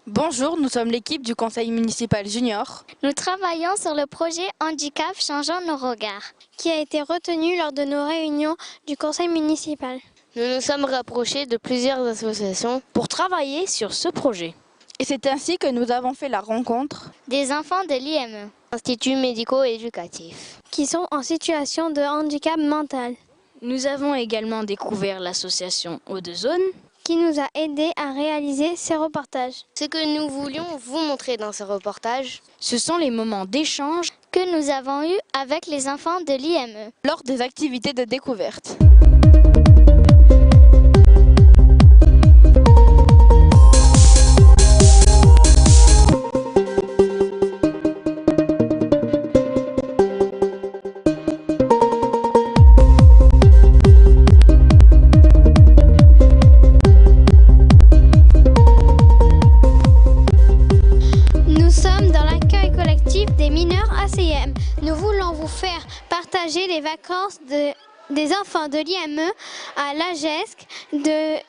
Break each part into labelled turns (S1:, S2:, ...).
S1: Bonjour, nous sommes l'équipe du conseil municipal junior.
S2: Nous travaillons sur le projet Handicap changeant nos regards, qui a été retenu lors de nos réunions du conseil municipal.
S3: Nous nous sommes rapprochés de plusieurs associations pour travailler sur ce projet.
S1: Et c'est ainsi que nous avons fait la rencontre
S2: Des enfants de l'IME,
S3: Institut médico-éducatif,
S2: qui sont en situation de handicap mental,
S3: nous avons également découvert l'association Eau de Zone,
S2: qui nous a aidés à réaliser ces reportages.
S3: Ce que nous voulions vous montrer dans ce reportage, ce sont les moments d'échange
S2: que nous avons eus avec les enfants de l'IME
S1: lors des activités de découverte.
S2: Des mineurs ACM. Nous voulons vous faire partager les vacances des enfants de l'IME à l'AGESC, de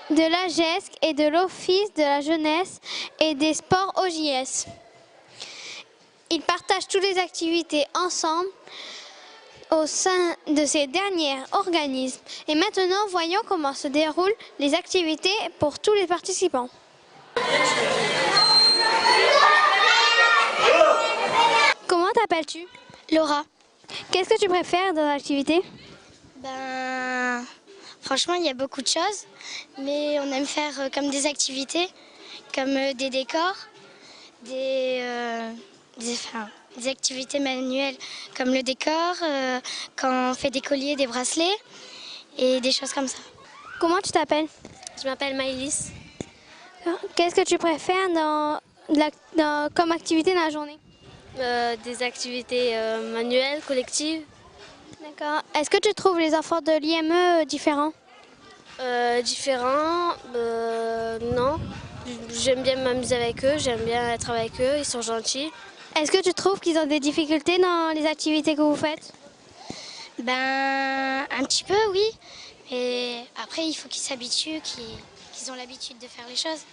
S2: l'AGESC et de l'Office de la jeunesse et des sports OJS. Ils partagent toutes les activités ensemble au sein de ces derniers organismes. Et maintenant, voyons comment se déroulent les activités pour tous les participants. Comment t'appelles-tu?
S4: Laura.
S2: Qu'est-ce que tu préfères dans l'activité?
S4: Franchement, il y a beaucoup de choses, mais on aime faire comme des activités, comme des décors, des activités manuelles, comme le décor, quand on fait des colliers, des bracelets, et des choses comme ça.
S2: Comment tu t'appelles?
S4: Je m'appelle Maëlys.
S2: Qu'est-ce que tu préfères comme activité dans la journée?
S4: Des activités manuelles, collectives.
S2: D'accord. Est-ce que tu trouves les enfants de l'IME différents?
S4: Différents, non. J'aime bien m'amuser avec eux, j'aime bien être avec eux, ils sont gentils.
S2: Est-ce que tu trouves qu'ils ont des difficultés dans les activités que vous faites?
S4: Un petit peu, oui. Mais après, il faut qu'ils s'habituent, qu'ils ont l'habitude de faire les choses.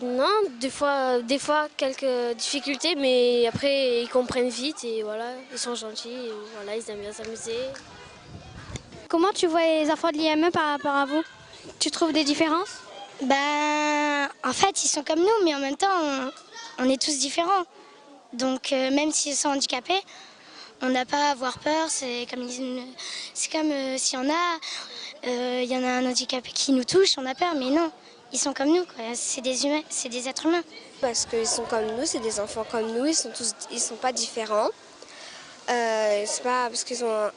S4: Non, des fois quelques difficultés, mais après ils comprennent vite et voilà, ils sont gentils, et voilà, ils aiment bien s'amuser.
S2: Comment tu vois les enfants de l'IME par rapport à vous? Tu trouves des différences?
S4: En fait, ils sont comme nous, mais en même temps, on est tous différents. Donc même s'ils sont handicapés, on n'a pas à avoir peur. C'est comme s'il y en a un handicapé qui nous touche, on a peur, mais non. Ils sont comme nous, c'est des humains, c'est des êtres humains.
S5: Parce qu'ils sont comme nous, c'est des enfants comme nous, ils sont pas différents. C'est pas parce qu'ils ont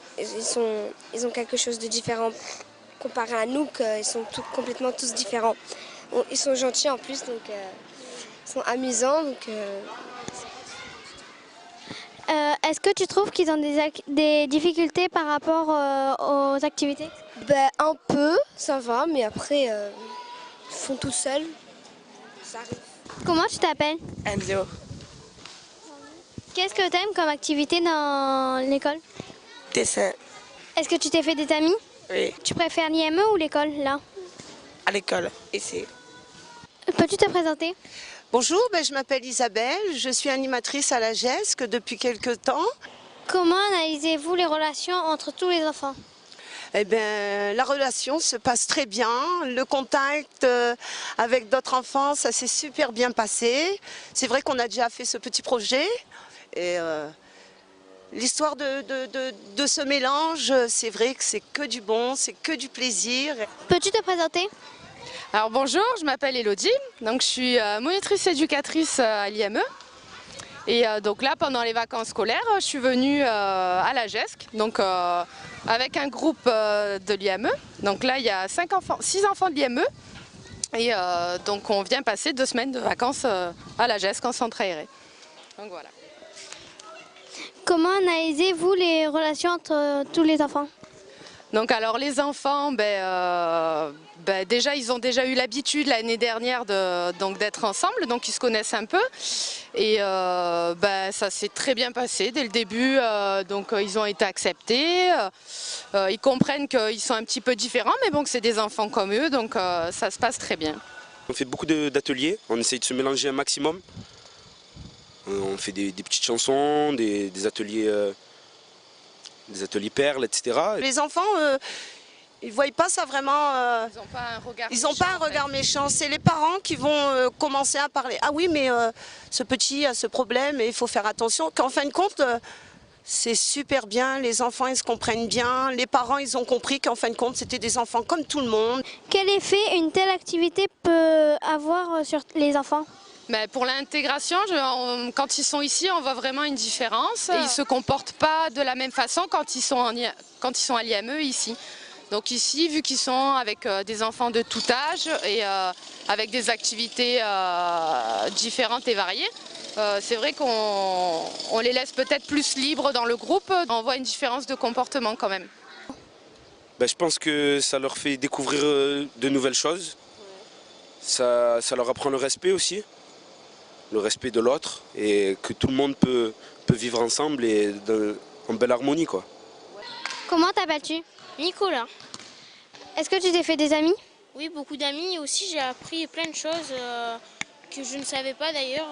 S5: quelque chose de différent comparé à nous qu'ils sont complètement tous différents. Ils sont gentils en plus, donc ils sont amusants.
S2: Est-ce que tu trouves qu'ils ont des difficultés par rapport aux activités?
S5: Un peu, ça va, mais après ils font tout seuls. Ça arrive.
S2: Comment tu t'appelles?
S6: Enzo.
S2: Qu'est-ce que tu aimes comme activité dans l'école?
S6: Dessin.
S2: Est-ce que tu t'es fait des amis?
S6: Oui.
S2: Tu préfères l'IME ou l'école, là?
S6: À l'école, ici.
S2: Peux-tu te présenter?
S7: Bonjour, je m'appelle Isabelle, je suis animatrice à la GESC depuis quelques temps.
S2: Comment analysez-vous les relations entre tous les enfants?
S7: La relation se passe très bien, le contact avec d'autres enfants, ça s'est super bien passé. C'est vrai qu'on a déjà fait ce petit projet et l'histoire de ce mélange, c'est vrai que c'est que du bon, c'est que du plaisir.
S2: Peux-tu te présenter?
S1: Alors bonjour, je m'appelle Elodie, donc je suis monitrice éducatrice à l'IME. Et donc là, pendant les vacances scolaires, je suis venue à la GESC, donc avec un groupe de l'IME. Donc là, il y a 6 enfants de l'IME. Et donc on vient passer 2 semaines de vacances à la GESC en centre aéré. Donc voilà.
S2: Comment analysez-vous les relations entre tous les enfants?
S1: Donc alors les enfants, déjà ils ont déjà eu l'habitude l'année dernière d'être ensemble, donc ils se connaissent un peu. Et ça s'est très bien passé dès le début, donc ils ont été acceptés. Ils comprennent qu'ils sont un petit peu différents, mais bon, que c'est des enfants comme eux, donc ça se passe très bien.
S8: On fait beaucoup d'ateliers, on essaye de se mélanger un maximum. On fait des petites chansons, des ateliers perles, etc.
S7: Les enfants, ils ne voient pas ça vraiment.
S1: Ils n'ont pas un regard
S7: Ils n'ont pas un regard méchant. C'est les parents qui vont commencer à parler. Ah oui, mais ce petit a ce problème et il faut faire attention. Qu'en fin de compte, c'est super bien. Les enfants, ils se comprennent bien. Les parents, ils ont compris qu'en fin de compte, c'était des enfants comme tout le monde.
S2: Quel effet une telle activité peut avoir sur les enfants?
S1: Mais pour l'intégration, quand ils sont ici, on voit vraiment une différence. Ils ne se comportent pas de la même façon quand ils sont à l'IME ici. Donc ici, vu qu'ils sont avec des enfants de tout âge et avec des activités différentes et variées, c'est vrai qu'on les laisse peut-être plus libres dans le groupe. On voit une différence de comportement quand même.
S8: Ben, je pense que ça leur fait découvrir de nouvelles choses. Ça leur apprend le respect aussi. Le respect de l'autre et que tout le monde peut vivre ensemble et en belle harmonie, quoi.
S2: Comment t'appelles-tu?
S3: Nicolas.
S2: Est-ce que tu t'es fait des amis?
S3: Oui, beaucoup d'amis. Et aussi, j'ai appris plein de choses que je ne savais pas d'ailleurs,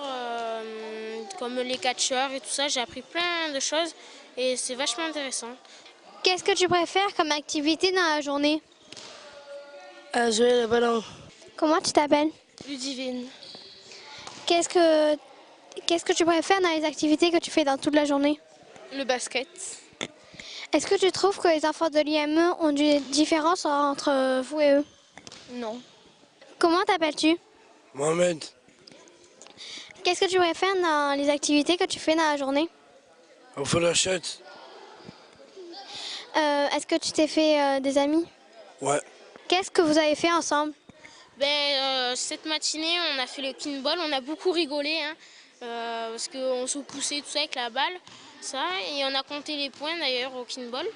S3: comme les catcheurs et tout ça. J'ai appris plein de choses et c'est vachement intéressant.
S2: Qu'est-ce que tu préfères comme activité dans la journée?
S6: Jouer le ballon.
S2: Comment tu t'appelles?
S3: Ludivine.
S2: Qu'est-ce que tu préfères dans les activités que tu fais dans toute la journée?
S3: Le basket.
S2: Est-ce que tu trouves que les enfants de l'IME ont des différences entre vous et eux?
S3: Non.
S2: Comment t'appelles-tu?
S6: Mohamed.
S2: Qu'est-ce que tu préfères dans les activités que tu fais dans la journée?
S6: On fait la chute.
S2: Est-ce que tu t'es fait des amis?
S6: Ouais.
S2: Qu'est-ce que vous avez fait ensemble?
S3: Cette matinée, on a fait le kinball, on a beaucoup rigolé, hein, parce qu'on se poussait tout ça avec la balle, ça, et on a compté les points d'ailleurs au kinball.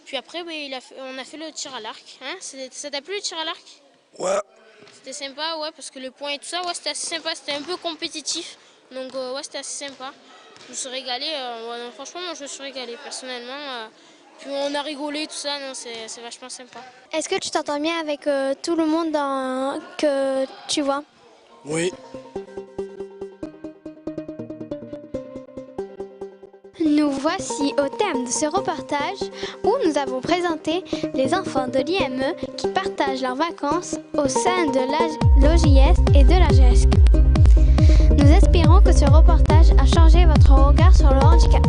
S3: Puis après, on a fait le tir à l'arc. Hein. Ça t'a plu le tir à l'arc?
S6: Ouais.
S3: C'était sympa, ouais, parce que les points et tout ça, ouais, c'était assez sympa, c'était un peu compétitif, donc ouais, c'était assez sympa. Je me suis régalée, ouais, franchement, moi je me suis régalée personnellement. Puis on a rigolé, tout ça, non, c'est vachement sympa.
S2: Est-ce que tu t'entends bien avec tout le monde que tu vois?
S6: Oui.
S2: Nous voici au terme de ce reportage où nous avons présenté les enfants de l'IME qui partagent leurs vacances au sein de l'OJS et de la GESC. Nous espérons que ce reportage a changé votre regard sur le handicap.